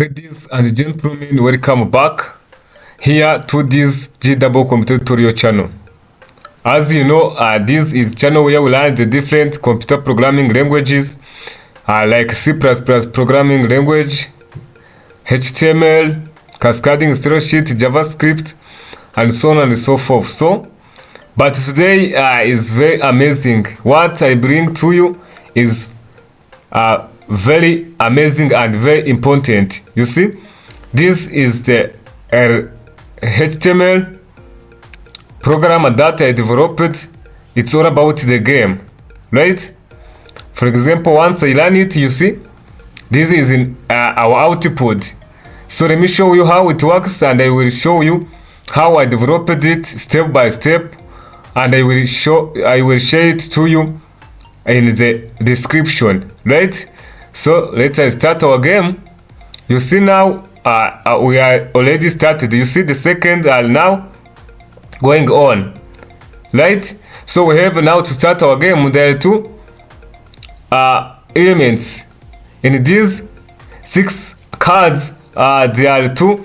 Ladies and gentlemen, welcome back here to this G-Double Computer Tutorial channel. As you know, this is channel where we learn the different computer programming languages like C++ programming language, HTML, cascading style sheet, JavaScript, and so on and so forth. But today is very amazing. What I bring to you is very amazing and very important. You see, this is the HTML program that I developed. It's all about the game, right? For example, once I learn it, you see, this is in our output. So let me show you how it works, and I will show you how I developed it step by step, and I will share it to you in the description, right? So let us start our game. You see now we are already started. You see the seconds are now going on, right? So we have now to start our game. There are two elements in these 6 cards. There are two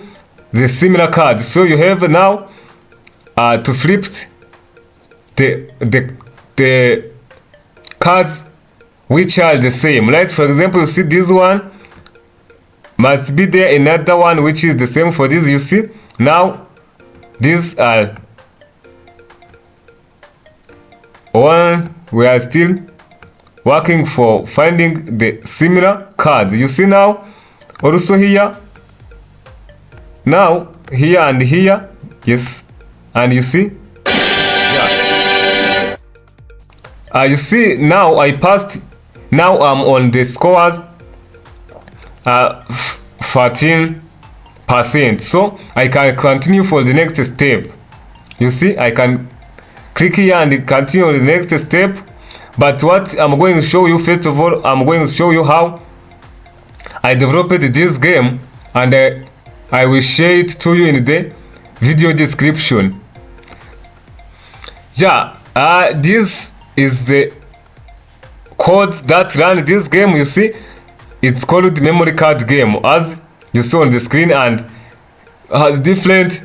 the similar cards. So you have now to flip the cards which are the same, right? For example, you see this one must be there another one which is the same for this. You see now these are one. We are still working for finding the similar cards. You see now also here, now here and here, yes, and you see, yeah, you see now I passed. Now I'm on the scores 14%, so I can continue for the next step. You see, I can click here and continue the next step. But what I'm going to show you, first of all, I'm going to show you how I developed this game, and I will share it to you in the video description. Yeah, this is the code that run this game. You see, it's called memory card game, as you saw on the screen, and has different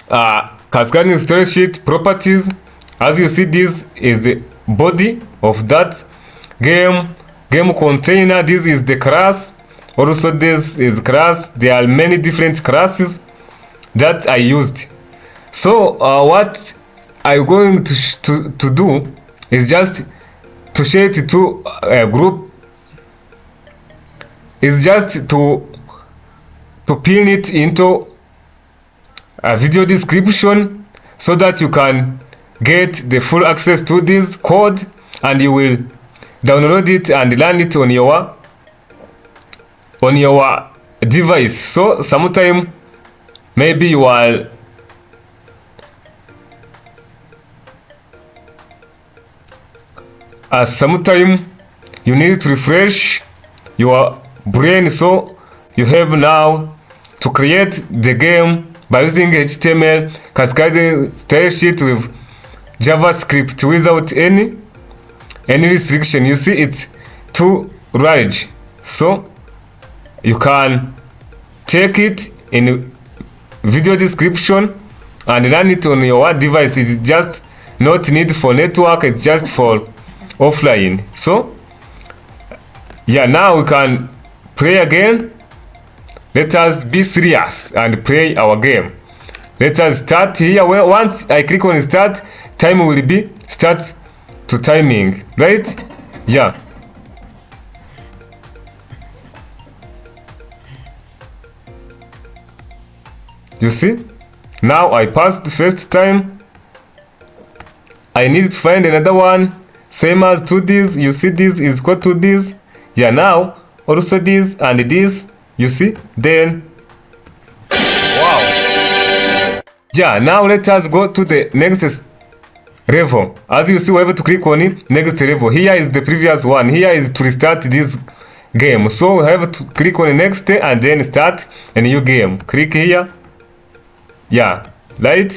cascading style sheet properties. As you see, this is the body of that game container. This is the class. Also, this is class. There are many different classes that I used. So what I'm going to do is just to share it to a group, is just to pin it into a video description so that you can get the full access to this code, and you will download it and learn it on your device. So sometime maybe you are sometime you need to refresh your brain, so you have now to create the game by using HTML cascading style sheet with JavaScript without any restriction. You see, it's too large, so you can take it in video description and run it on your device. It's just not need for network, it's just for offline. So yeah, now we can play again. Let us be serious and play our game. Let us start here. Well, once I click on start, time will be start to timing, right? Yeah, you see, now I passed the first time. I need to find another one same as to this. You see, this is equal to this. Yeah, now also this and this, you see, then wow. Yeah, now let us go to the next level. As you see, we have to click on it, next level. Here is the previous one. Here is to restart this game. So we have to click on next and then start a new game. Click here. Yeah, right?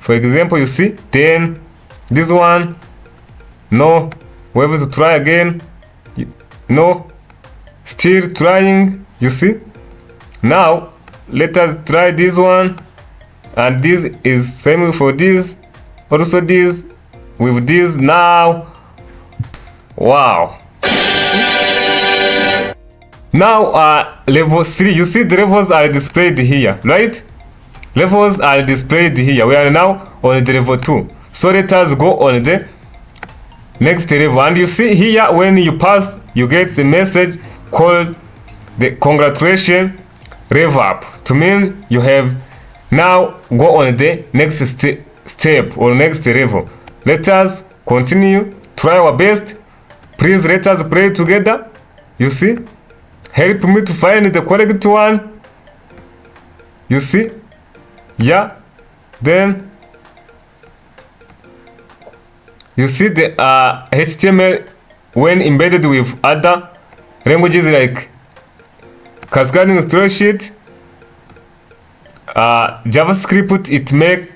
For example, you see, then this one, no, we have to try again. No, still trying. You see? Now let us try this one, and this is same for this, also this with this. Now wow. Now level 3, you see the levels are displayed here, right? Levels are displayed here. We are now on the level 2, so let us go on the next level. And you see here, when you pass, you get the message called the congratulations level up, to mean you have now go on the next step or next level. Let us continue, try our best. Please let us pray together. You see, help me to find the correct one. You see, yeah. Then you see the HTML when embedded with other languages like cascading story sheet, JavaScript, it make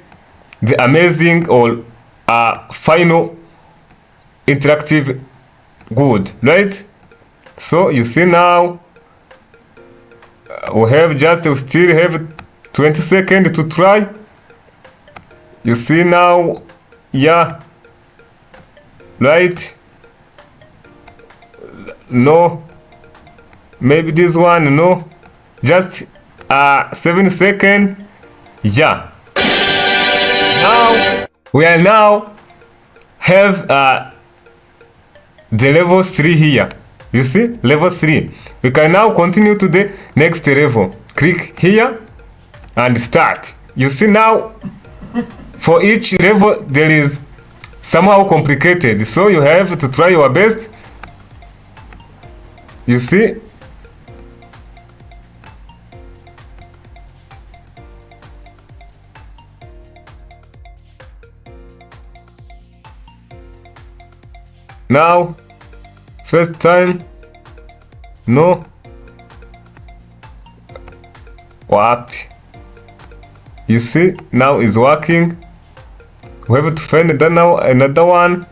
the amazing or final interactive good, right? So you see now we have still have 20 seconds to try. You see now, yeah, right? No, maybe this one, no, just 7 seconds. Yeah, now we are now have the level 3 here. You see, level 3. We can now continue to the next level. Click here and start. You see now, for each level there is somehow complicated, so you have to try your best. You see, now first time, no, what? You see, now is working. We have to find another one.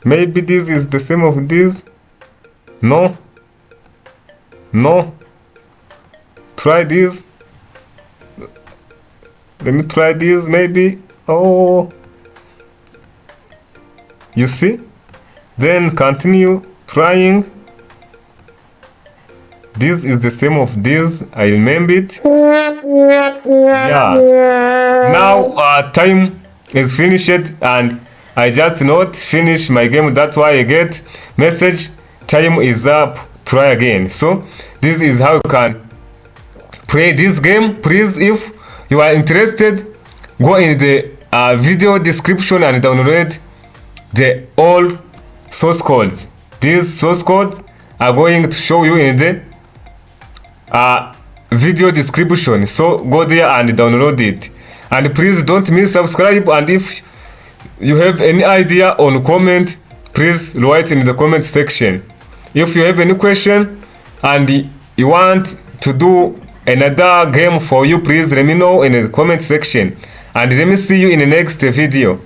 Maybe this is the same of this. No, no, try this. Let me try this maybe. Oh, you see, then continue trying. This is the same of this, I remember it. Yeah, now time is finished and I just not finish my game. That's why I get message time is up, try again. So this is how you can play this game. Please, if you are interested, go in the video description and download the all source codes. These source codes are going to show you in the video description, so go there and download it. And please don't miss subscribe, and if you have any idea on comment, please write in the comment section. If you have any question and you want to do another game for you, please let me know in the comment section, and let me see you in the next video.